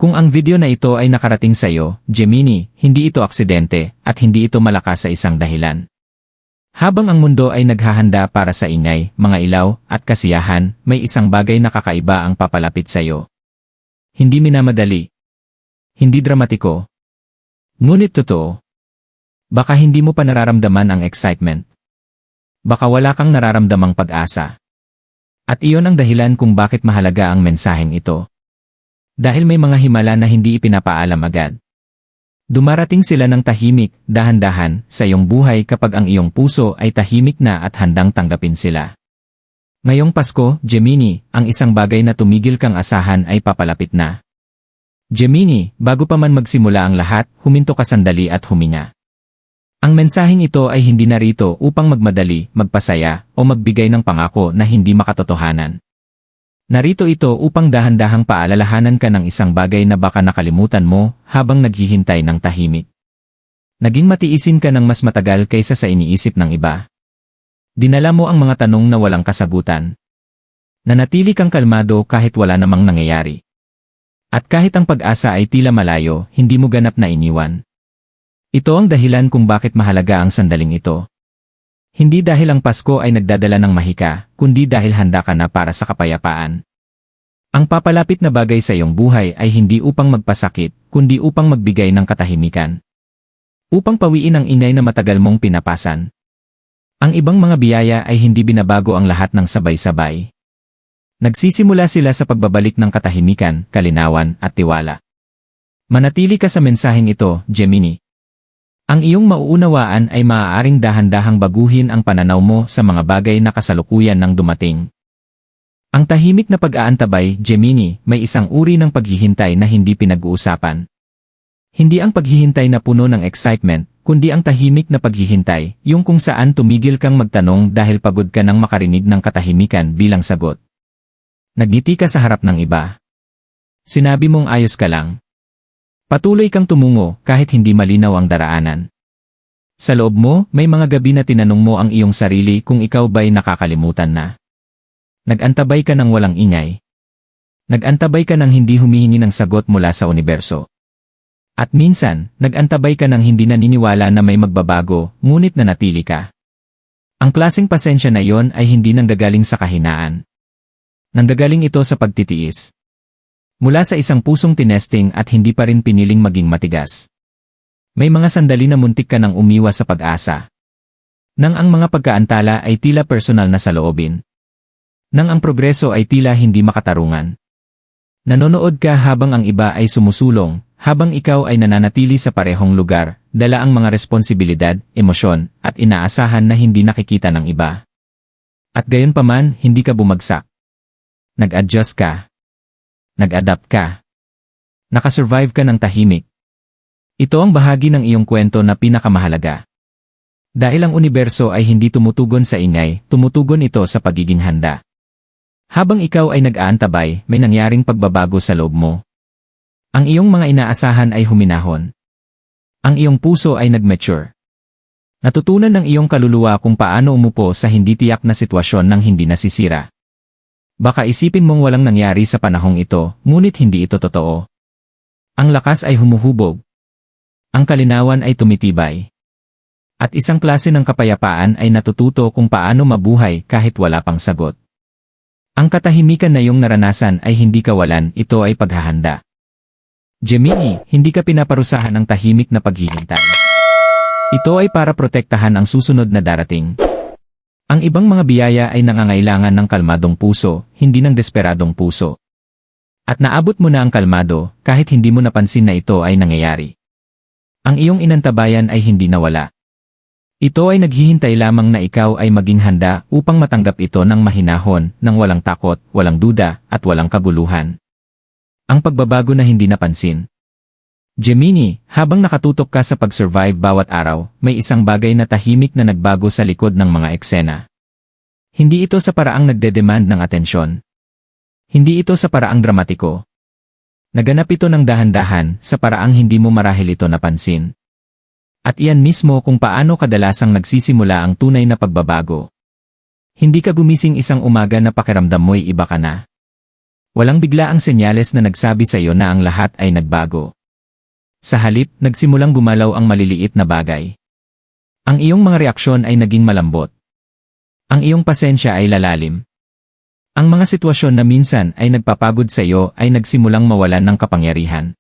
Kung ang video na ito ay nakarating sa iyo, Gemini, hindi ito aksidente at hindi ito malakas sa isang dahilan. Habang ang mundo ay naghahanda para sa ingay, mga ilaw, at kasiyahan, may isang bagay na kakaiba ang papalapit sa iyo. Hindi minamadali. Hindi dramatiko. Ngunit totoo. Baka hindi mo pa nararamdaman ang excitement. Baka wala kang nararamdamang pag-asa. At iyon ang dahilan kung bakit mahalaga ang mensaheng ito. Dahil may mga himala na hindi ipinapaalam agad. Dumarating sila ng tahimik, dahan-dahan, sa iyong buhay kapag ang iyong puso ay tahimik na at handang tanggapin sila. Ngayong Pasko, Gemini, ang isang bagay na tumigil kang asahan ay papalapit na. Gemini, bago pa man magsimula ang lahat, huminto ka sandali at huminga. Ang mensaheng ito ay hindi narito upang magmadali, magpasaya, o magbigay ng pangako na hindi makatotohanan. Narito ito upang dahan-dahang paalalahanan ka ng isang bagay na baka nakalimutan mo habang naghihintay ng tahimik. Naging matiisin ka ng mas matagal kaysa sa iniisip ng iba. Dinala mo ang mga tanong na walang kasagutan. Nanatili kang kalmado kahit wala namang nangyayari. At kahit ang pag-asa ay tila malayo, hindi mo ganap na iniwan. Ito ang dahilan kung bakit mahalaga ang sandaling ito. Hindi dahil ang Pasko ay nagdadala ng mahika, kundi dahil handa ka na para sa kapayapaan. Ang papalapit na bagay sa iyong buhay ay hindi upang magpasakit, kundi upang magbigay ng katahimikan. Upang pawiin ang ingay na matagal mong pinapasan. Ang ibang mga biyaya ay hindi binabago ang lahat ng sabay-sabay. Nagsisimula sila sa pagbabalik ng katahimikan, kalinawan, at tiwala. Manatili ka sa mensaheng ito, Gemini. Ang iyong mauunawaan ay maaaring dahan-dahang baguhin ang pananaw mo sa mga bagay na kasalukuyan ng dumating. Ang tahimik na pag-aantabay, Gemini, may isang uri ng paghihintay na hindi pinag-uusapan. Hindi ang paghihintay na puno ng excitement, kundi ang tahimik na paghihintay, yung kung saan tumigil kang magtanong dahil pagod ka nang makarinig ng katahimikan bilang sagot. Nagngiti ka sa harap ng iba. Sinabi mong ayos ka lang. Patuloy kang tumungo kahit hindi malinaw ang daraanan. Sa loob mo, may mga gabi na tinanong mo ang iyong sarili kung ikaw ba'y nakakalimutan na. Nag-antabay ka ng walang ingay. Nag-antabay ka ng hindi humihingi ng sagot mula sa universo. At minsan, nag-antabay ka ng hindi naniniwala na may magbabago, ngunit nanatili ka. Ang klaseng pasensya na iyon ay hindi nanggagaling sa kahinaan. Nanggagaling ito sa pagtitiis. Mula sa isang pusong tinesting at hindi pa rin piniling maging matigas. May mga sandali na muntik ka nang umiwas sa pag-asa. Nang ang mga pagkaantala ay tila personal na saloobin. Nang ang progreso ay tila hindi makatarungan. Nanonood ka habang ang iba ay sumusulong, habang ikaw ay nananatili sa parehong lugar, dala ang mga responsibilidad, emosyon, at inaasahan na hindi nakikita ng iba. At gayon paman, hindi ka bumagsak. Nag-adjust ka. Nag-adapt ka. Nakasurvive ka ng tahimik. Ito ang bahagi ng iyong kwento na pinakamahalaga. Dahil ang universo ay hindi tumutugon sa ingay, tumutugon ito sa pagiging handa. Habang ikaw ay nag-aantabay, may nangyaring pagbabago sa loob mo. Ang iyong mga inaasahan ay huminahon. Ang iyong puso ay nag-mature. Natutunan ng iyong kaluluwa kung paano umupo sa hindi tiyak na sitwasyon nang hindi nasisira. Baka isipin mong walang nangyari sa panahong ito, ngunit hindi ito totoo. Ang lakas ay humuhubog. Ang kalinawan ay tumitibay. At isang klase ng kapayapaan ay natututo kung paano mabuhay kahit wala pang sagot. Ang katahimikan na iyong naranasan ay hindi kawalan, ito ay paghahanda. Gemini, hindi ka pinaparusahan ng tahimik na paghihintay. Ito ay para protektahan ang susunod na darating. Ang ibang mga biyaya ay nangangailangan ng kalmadong puso, hindi ng desperadong puso. At naabot mo na ang kalmado, kahit hindi mo napansin na ito ay nangyayari. Ang iyong inantabayan ay hindi nawala. Ito ay naghihintay lamang na ikaw ay maging handa upang matanggap ito ng mahinahon, ng walang takot, walang duda, at walang kaguluhan. Ang pagbabago na hindi napansin. Gemini, habang nakatutok ka sa pag-survive bawat araw, may isang bagay na tahimik na nagbago sa likod ng mga eksena. Hindi ito sa paraang nagde-demand ng atensyon. Hindi ito sa paraang dramatiko. Naganap ito ng dahan-dahan sa paraang hindi mo marahil ito napansin. At iyan mismo kung paano kadalasang nagsisimula ang tunay na pagbabago. Hindi ka gumising isang umaga na pakiramdam mo'y iba ka na. Walang biglaang senyales na nagsabi sa iyo na ang lahat ay nagbago. Sa halip, nagsimulang gumalaw ang maliliit na bagay. Ang iyong mga reaksyon ay naging malambot. Ang iyong pasensya ay lalalim. Ang mga sitwasyon na minsan ay nagpapagod sa iyo ay nagsimulang mawalan ng kapangyarihan.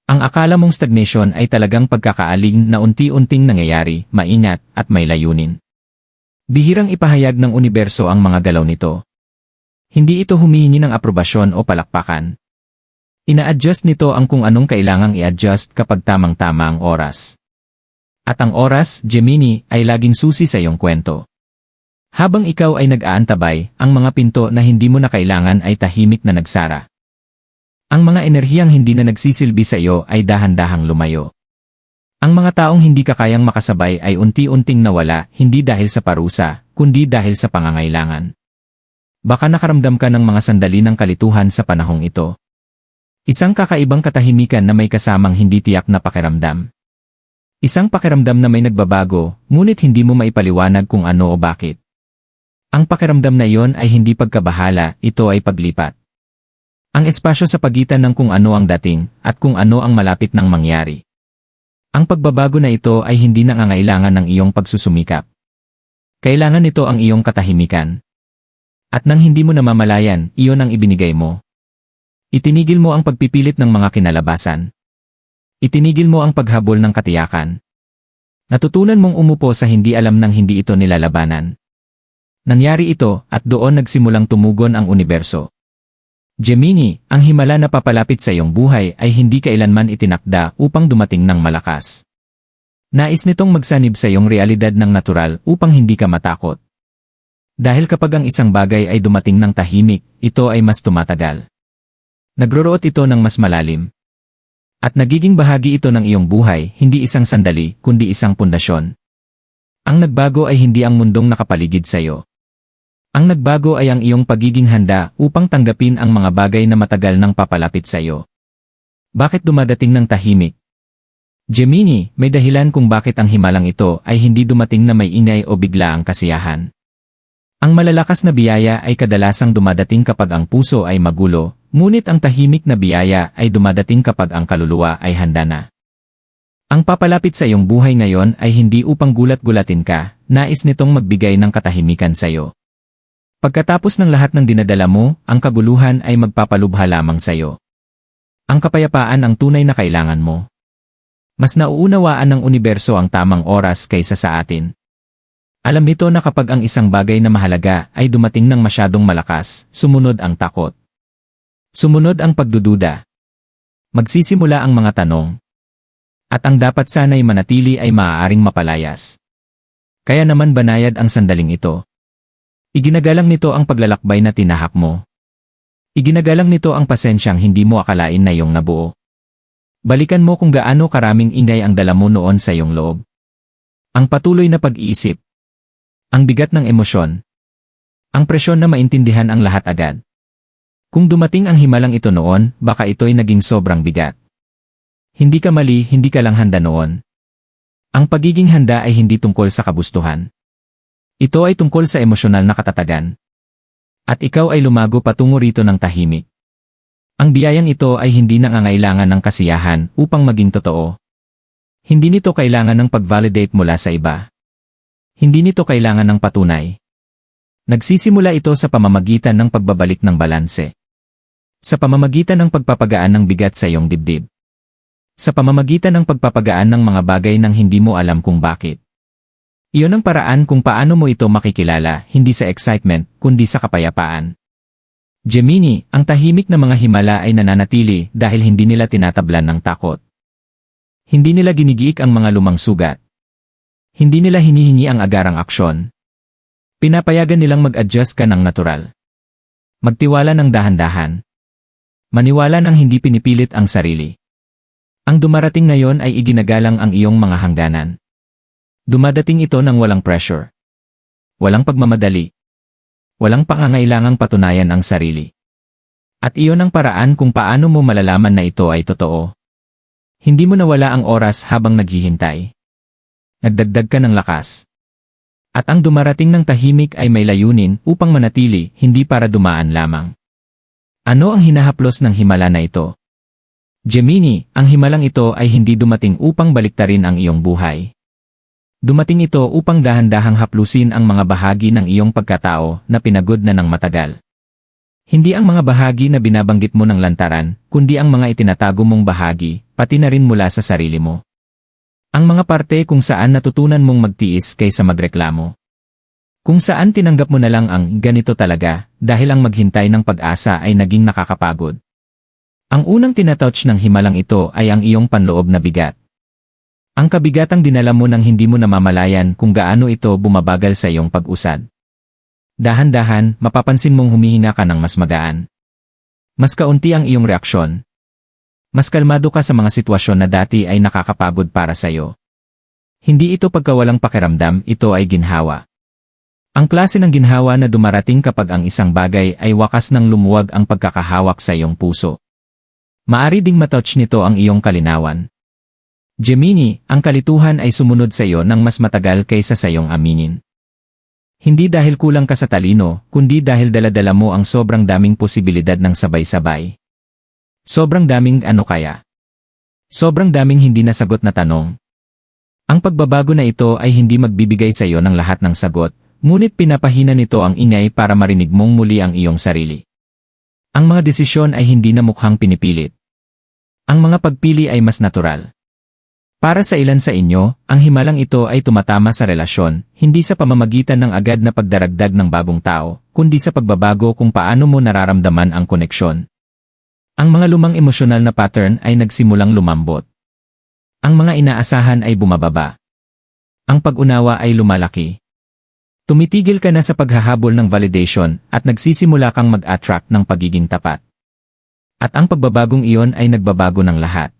Ang akala mong stagnation ay talagang pagkakaaling na unti-unting nangyayari, maingat, at may layunin. Bihirang ipahayag ng universo ang mga galaw nito. Hindi ito humihingi ng aprobasyon o palakpakan. Ina-adjust nito ang kung anong kailangang i-adjust kapag tamang-tama ang oras. At ang oras, Gemini, ay laging susi sa iyong kwento. Habang ikaw ay nag-aantabay, ang mga pinto na hindi mo na kailangan ay tahimik na nagsara. Ang mga enerhiyang hindi na nagsisilbi sa iyo ay dahan-dahang lumayo. Ang mga taong hindi ka kayang makasabay ay unti-unting nawala, hindi dahil sa parusa, kundi dahil sa pangangailangan. Baka nakaramdam ka ng mga sandali ng kalituhan sa panahong ito. Isang kakaibang katahimikan na may kasamang hindi tiyak na pakiramdam. Isang pakiramdam na may nagbabago, ngunit hindi mo maipaliwanag kung ano o bakit. Ang pakiramdam na iyon ay hindi pagkabahala, ito ay paglipat. Ang espasyo sa pagitan ng kung ano ang dating, at kung ano ang malapit nang mangyari. Ang pagbabago na ito ay hindi nangangailangan ng iyong pagsusumikap. Kailangan nito ang iyong katahimikan. At nang hindi mo namamalayan, iyon ang ibinigay mo. Itinigil mo ang pagpipilit ng mga kinalabasan. Itinigil mo ang paghabol ng katiyakan. Natutunan mong umupo sa hindi alam nang hindi ito nilalabanan. Nangyari ito, at doon nagsimulang tumugon ang universo. Gemini, ang himala na papalapit sa iyong buhay ay hindi kailanman itinakda upang dumating ng malakas. Nais nitong magsanib sa iyong realidad ng natural upang hindi ka matakot. Dahil kapag ang isang bagay ay dumating ng tahimik, ito ay mas tumatagal. Nagroroot ito ng mas malalim. At nagiging bahagi ito ng iyong buhay, hindi isang sandali, kundi isang pundasyon. Ang nagbago ay hindi ang mundong nakapaligid sa iyo. Ang nagbago ay ang iyong pagiging handa upang tanggapin ang mga bagay na matagal nang papalapit sa iyo. Bakit dumadating ng tahimik? Gemini, may dahilan kung bakit ang himalang ito ay hindi dumating na may ingay o biglaang kasiyahan. Ang malalakas na biyaya ay kadalasang dumadating kapag ang puso ay magulo, ngunit ang tahimik na biyaya ay dumadating kapag ang kaluluwa ay handa na. Ang papalapit sa iyong buhay ngayon ay hindi upang gulat-gulatin ka, nais nitong magbigay ng katahimikan sa iyo. Pagkatapos ng lahat ng dinadala mo, ang kaguluhan ay magpapalubha lamang sa iyo. Ang kapayapaan ang tunay na kailangan mo. Mas nauunawaan ng universo ang tamang oras kaysa sa atin. Alam nito na kapag ang isang bagay na mahalaga ay dumating ng masyadong malakas, sumunod ang takot. Sumunod ang pagdududa. Magsisimula ang mga tanong. At ang dapat sana'y manatili ay maaaring mapalayas. Kaya naman banayad ang sandaling ito. Iginagalang nito ang paglalakbay na tinahak mo. Iginagalang nito ang pasensyang hindi mo akalain na iyong nabuo. Balikan mo kung gaano karaming ingay ang dala mo noon sa iyong loob. Ang patuloy na pag-iisip. Ang bigat ng emosyon. Ang presyon na maintindihan ang lahat agad. Kung dumating ang himalang ito noon, baka ito'y naging sobrang bigat. Hindi ka mali, hindi ka lang handa noon. Ang pagiging handa ay hindi tungkol sa kabustuhan. Ito ay tungkol sa emosyonal na katatagan. At ikaw ay lumago patungo rito ng tahimik. Ang biyayang ito ay hindi nangangailangan ng kasiyahan upang maging totoo. Hindi nito kailangan ng pag-validate mula sa iba. Hindi nito kailangan ng patunay. Nagsisimula ito sa pamamagitan ng pagbabalik ng balanse. Sa pamamagitan ng pagpapagaan ng bigat sa iyong dibdib. Sa pamamagitan ng pagpapagaan ng mga bagay nang hindi mo alam kung bakit. Iyon ang paraan kung paano mo ito makikilala, hindi sa excitement, kundi sa kapayapaan. Gemini, ang tahimik na mga himala ay nananatili dahil hindi nila tinatablan ng takot. Hindi nila ginigiik ang mga lumang sugat. Hindi nila hinihingi ang agarang aksyon. Pinapayagan nilang mag-adjust ka ng natural. Magtiwala ng dahan-dahan. Maniwala ng hindi pinipilit ang sarili. Ang dumarating ngayon ay iginagalang ang iyong mga hangganan. Dumadating ito ng walang pressure. Walang pagmamadali. Walang pangangailangang patunayan ang sarili. At iyon ang paraan kung paano mo malalaman na ito ay totoo. Hindi mo nawala ang oras habang naghihintay. Nagdagdag ka ng lakas. At ang dumarating ng tahimik ay may layunin upang manatili, hindi para dumaan lamang. Ano ang hinahaplos ng himala na ito? Gemini, ang himalang ito ay hindi dumating upang baliktarin ang iyong buhay. Dumating ito upang dahan-dahang haplusin ang mga bahagi ng iyong pagkatao na pinagod na ng matagal. Hindi ang mga bahagi na binabanggit mo ng lantaran, kundi ang mga itinatago mong bahagi, pati na rin mula sa sarili mo. Ang mga parte kung saan natutunan mong magtiis kaysa magreklamo. Kung saan tinanggap mo na lang ang ganito talaga, dahil ang maghintay ng pag-asa ay naging nakakapagod. Ang unang tinatouch ng himalang ito ay ang iyong panloob na bigat. Ang kabigatang dinala mo nang hindi mo namamalayan kung gaano ito bumabagal sa iyong pag-usad. Dahan-dahan, mapapansin mong humihinga ka ng mas magaan. Mas kaunti ang iyong reaksyon. Mas kalmado ka sa mga sitwasyon na dati ay nakakapagod para sa iyo. Hindi ito pagkawalang pakiramdam, ito ay ginhawa. Ang klase ng ginhawa na dumarating kapag ang isang bagay ay wakas nang lumuwag ang pagkakahawak sa iyong puso. Maari ding matouch nito ang iyong kalinawan. Gemini, ang kalituhan ay sumunod sa iyo ng mas matagal kaysa sa iyong aminin. Hindi dahil kulang ka sa talino, kundi dahil dala-dala mo ang sobrang daming posibilidad ng sabay-sabay. Sobrang daming ano kaya? Sobrang daming hindi nasagot na tanong. Ang pagbabago na ito ay hindi magbibigay sa iyo ng lahat ng sagot, ngunit pinapahina nito ang ingay para marinig mong muli ang iyong sarili. Ang mga desisyon ay hindi na mukhang pinipilit. Ang mga pagpili ay mas natural. Para sa ilan sa inyo, ang himalang ito ay tumatama sa relasyon, hindi sa pamamagitan ng agad na pagdaragdag ng bagong tao, kundi sa pagbabago kung paano mo nararamdaman ang koneksyon. Ang mga lumang emosyonal na pattern ay nagsimulang lumambot. Ang mga inaasahan ay bumababa. Ang pag-unawa ay lumalaki. Tumitigil ka na sa paghahabol ng validation at nagsisimula kang mag-attract ng pagiging tapat. At ang pagbabagong iyon ay nagbabago ng lahat.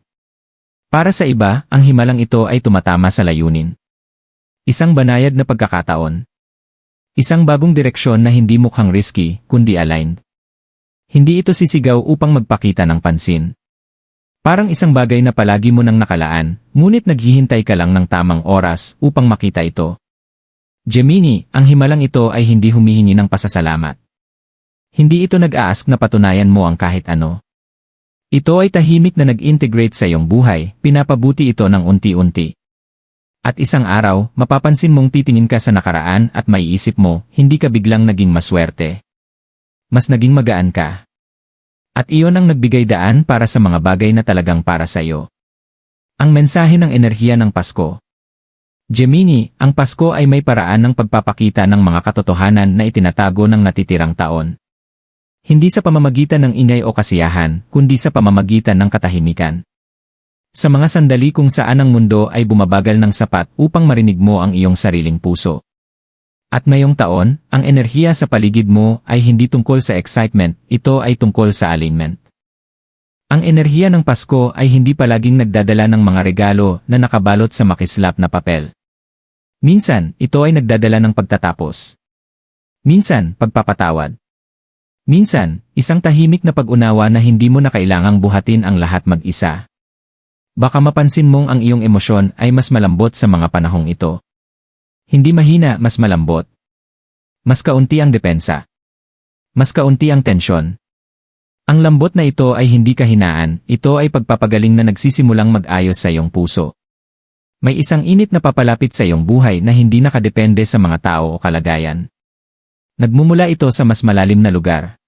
Para sa iba, ang himalang ito ay tumatama sa layunin. Isang banayad na pagkakataon. Isang bagong direksyon na hindi mukhang risky, kundi aligned. Hindi ito sisigaw upang magpakita ng pansin. Parang isang bagay na palagi mo nang nakalaan, ngunit naghihintay ka lang ng tamang oras upang makita ito. Gemini, ang himalang ito ay hindi humihingi ng pasasalamat. Hindi ito nag-aask na patunayan mo ang kahit ano. Ito ay tahimik na nag-integrate sa iyong buhay, pinapabuti ito ng unti-unti. At isang araw, mapapansin mong titingin ka sa nakaraan at maiisip mo, hindi ka biglang naging maswerte. Mas naging magaan ka. At iyon ang nagbigay daan para sa mga bagay na talagang para sa iyo. Ang mensahe ng enerhiya ng Pasko. Gemini, ang Pasko ay may paraan ng pagpapakita ng mga katotohanan na itinatago ng natitirang taon. Hindi sa pamamagitan ng ingay o kasiyahan, kundi sa pamamagitan ng katahimikan. Sa mga sandali kung saan ang mundo ay bumabagal ng sapat upang marinig mo ang iyong sariling puso. At ngayong taon, ang enerhiya sa paligid mo ay hindi tungkol sa excitement, ito ay tungkol sa alignment. Ang enerhiya ng Pasko ay hindi palaging nagdadala ng mga regalo na nakabalot sa makislap na papel. Minsan, ito ay nagdadala ng pagtatapos. Minsan, pagpapatawad. Minsan, isang tahimik na pag-unawa na hindi mo na kailangang buhatin ang lahat mag-isa. Baka mapansin mong ang iyong emosyon ay mas malambot sa mga panahong ito. Hindi mahina, mas malambot. Mas kaunti ang depensa. Mas kaunti ang tensyon. Ang lambot na ito ay hindi kahinaan, ito ay pagpapagaling na nagsisimulang mag-ayos sa iyong puso. May isang init na papalapit sa iyong buhay na hindi nakadepende sa mga tao o kalagayan. Nagmumula ito sa mas malalim na lugar.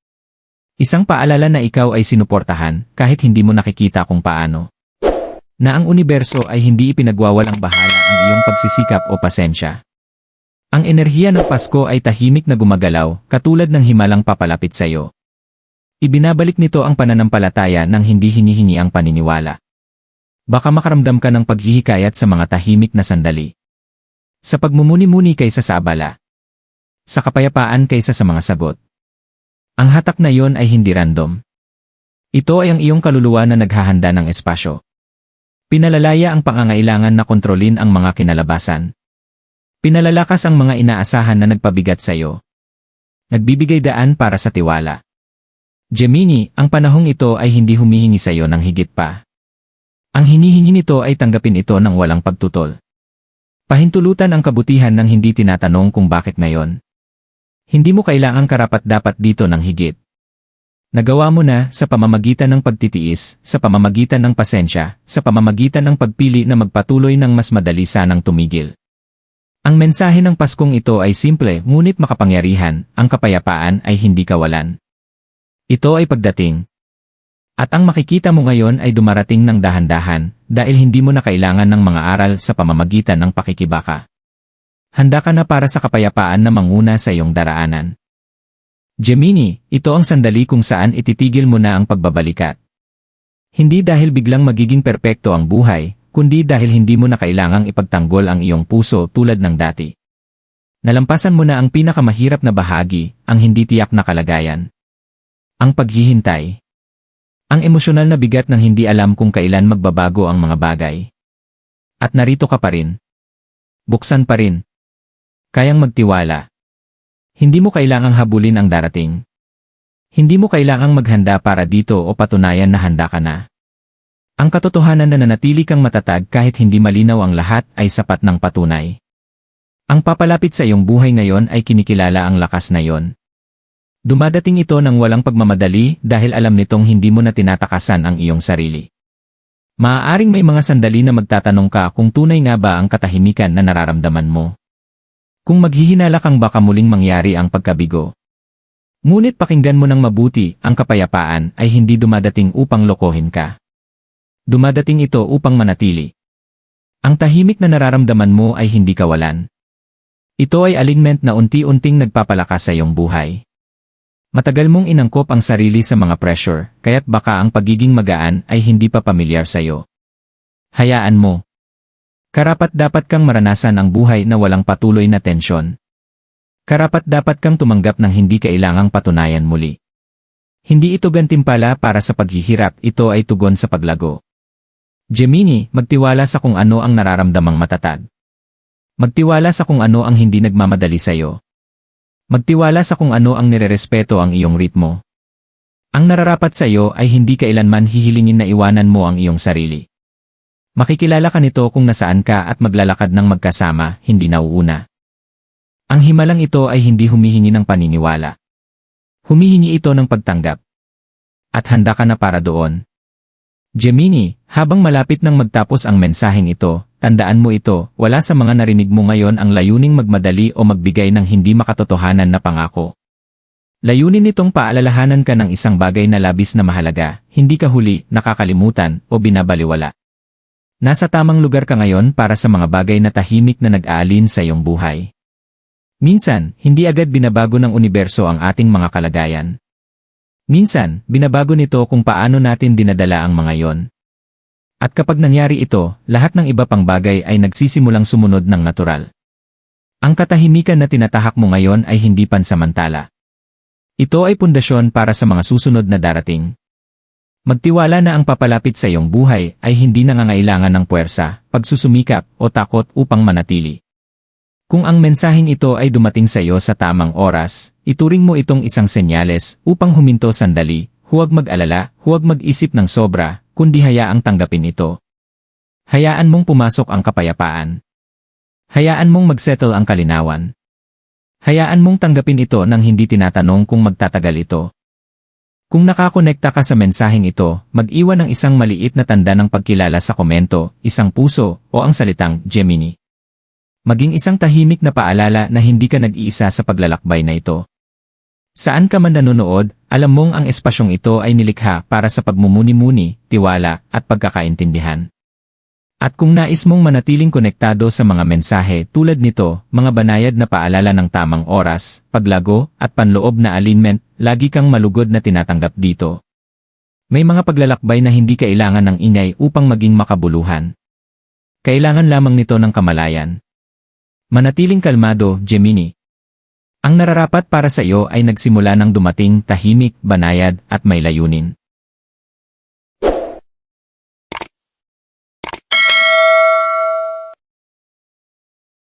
Isang paalala na ikaw ay sinuportahan kahit hindi mo nakikita kung paano. Na ang universo ay hindi ipinagwawalang bahala ang iyong pagsisikap o pasensya. Ang enerhiya ng Pasko ay tahimik na gumagalaw, katulad ng himalang papalapit sa iyo. Ibinabalik nito ang pananampalataya ng hindi hinihingi ang paniniwala. Baka makaramdam ka ng paghihikayat sa mga tahimik na sandali. Sa pagmumuni-muni kaysa sa abala. Sa kapayapaan kaysa sa mga sagot. Ang hatak na iyon ay hindi random. Ito ay ang iyong kaluluwa na naghahanda ng espasyo. Pinalalaya ang pangangailangan na kontrolin ang mga kinalabasan. Pinalalakas ang mga inaasahan na nagpabigat sa iyo. Nagbibigay daan para sa tiwala. Gemini, ang panahong ito ay hindi humihingi sa iyo ng higit pa. Ang hinihingi nito ay tanggapin ito ng walang pagtutol. Pahintulutan ang kabutihan ng hindi tinatanong kung bakit ngayon. Hindi mo kailangang karapat-dapat dito ng higit. Nagawa mo na sa pamamagitan ng pagtitiis, sa pamamagitan ng pasensya, sa pamamagitan ng pagpili na magpatuloy ng mas madali sanang tumigil. Ang mensahe ng Paskong ito ay simple ngunit makapangyarihan, ang kapayapaan ay hindi kawalan. Ito ay pagdating. At ang makikita mo ngayon ay dumarating ng dahan-dahan dahil hindi mo na kailangan ng mga aral sa pamamagitan ng pakikibaka. Handa ka na para sa kapayapaan na manguna sa iyong daraanan. Gemini, ito ang sandali kung saan ititigil mo na ang pagbabalikat. Hindi dahil biglang magiging perpekto ang buhay, kundi dahil hindi mo na kailangang ipagtanggol ang iyong puso tulad ng dati. Nalampasan mo na ang pinakamahirap na bahagi, ang hindi tiyak na kalagayan. Ang paghihintay. Ang emosyonal na bigat ng hindi alam kung kailan magbabago ang mga bagay. At narito ka pa rin. Buksan pa rin. Kayang magtiwala. Hindi mo kailangang habulin ang darating. Hindi mo kailangang maghanda para dito o patunayan na handa ka na. Ang katotohanan na nanatili kang matatag kahit hindi malinaw ang lahat ay sapat ng patunay. Ang papalapit sa iyong buhay ngayon ay kinikilala ang lakas na iyon. Dumadating ito ng walang pagmamadali dahil alam nitong hindi mo na tinatakasan ang iyong sarili. Maaaring may mga sandali na magtatanong ka kung tunay nga ba ang katahimikan na nararamdaman mo. Kung maghihinala kang baka muling mangyari ang pagkabigo. Ngunit pakinggan mo ng mabuti, ang kapayapaan ay hindi dumadating upang lokohin ka. Dumadating ito upang manatili. Ang tahimik na nararamdaman mo ay hindi kawalan. Ito ay alignment na unti-unting nagpapalakas sa iyong buhay. Matagal mong inangkop ang sarili sa mga pressure, kaya't baka ang pagiging magaan ay hindi pa pamilyar sa iyo. Hayaan mo. Karapat-dapat kang maranasan ang buhay na walang patuloy na tensyon. Karapat-dapat kang tumanggap ng hindi kailangang patunayan muli. Hindi ito gantimpala para sa paghihirap, ito ay tugon sa paglago. Gemini, magtiwala sa kung ano ang nararamdamang matatag. Magtiwala sa kung ano ang hindi nagmamadali sa iyo. Magtiwala sa kung ano ang nirerespeto ang iyong ritmo. Ang nararapat sa iyo ay hindi kailanman hihilingin na iwanan mo ang iyong sarili. Makikilala ka nito kung nasaan ka at maglalakad ng magkasama, hindi nauuna. Ang himalang ito ay hindi humihingi ng paniniwala. Humihingi ito ng pagtanggap. At handa ka na para doon. Gemini, habang malapit nang magtapos ang mensaheng ito, tandaan mo ito, wala sa mga narinig mo ngayon ang layuning magmadali o magbigay ng hindi makatotohanan na pangako. Layunin nitong paalalahanan ka ng isang bagay na labis na mahalaga, hindi ka huli, nakakalimutan, o binabaliwala. Nasa tamang lugar ka ngayon para sa mga bagay na tahimik na nag-aalin sa iyong buhay. Minsan, hindi agad binabago ng universo ang ating mga kalagayan. Minsan, binabago nito kung paano natin dinadala ang mga yon. At kapag nangyari ito, lahat ng iba pang bagay ay nagsisimulang sumunod ng natural. Ang katahimikan na tinatahak mo ngayon ay hindi pansamantala. Ito ay pundasyon para sa mga susunod na darating. Magtiwala na ang papalapit sa iyong buhay ay hindi nangangailangan ng puwersa, pagsusumikap o takot upang manatili. Kung ang mensaheng ito ay dumating sa iyo sa tamang oras, ituring mo itong isang senyales upang huminto sandali, huwag mag-alala, huwag mag-isip ng sobra, kundi hayaang tanggapin ito. Hayaan mong pumasok ang kapayapaan. Hayaan mong magsettle ang kalinawan. Hayaan mong tanggapin ito nang hindi tinatanong kung magtatagal ito. Kung nakakonekta ka sa mensaheng ito, mag-iwan ng isang maliit na tanda ng pagkilala sa komento, isang puso, o ang salitang Gemini. Maging isang tahimik na paalala na hindi ka nag-iisa sa paglalakbay na ito. Saan ka man nanonood, alam mong ang espasyong ito ay nilikha para sa pagmumuni-muni, tiwala, at pagkakaintindihan. At kung nais mong manatiling konektado sa mga mensahe tulad nito, mga banayad na paalala ng tamang oras, paglago, at panloob na alignment, lagi kang malugod na tinatanggap dito. May mga paglalakbay na hindi kailangan ng ingay upang maging makabuluhan. Kailangan lamang nito ng kamalayan. Manatiling kalmado, Gemini. Ang nararapat para sa iyo ay nagsimula ng dumating, tahimik, banayad, at may layunin.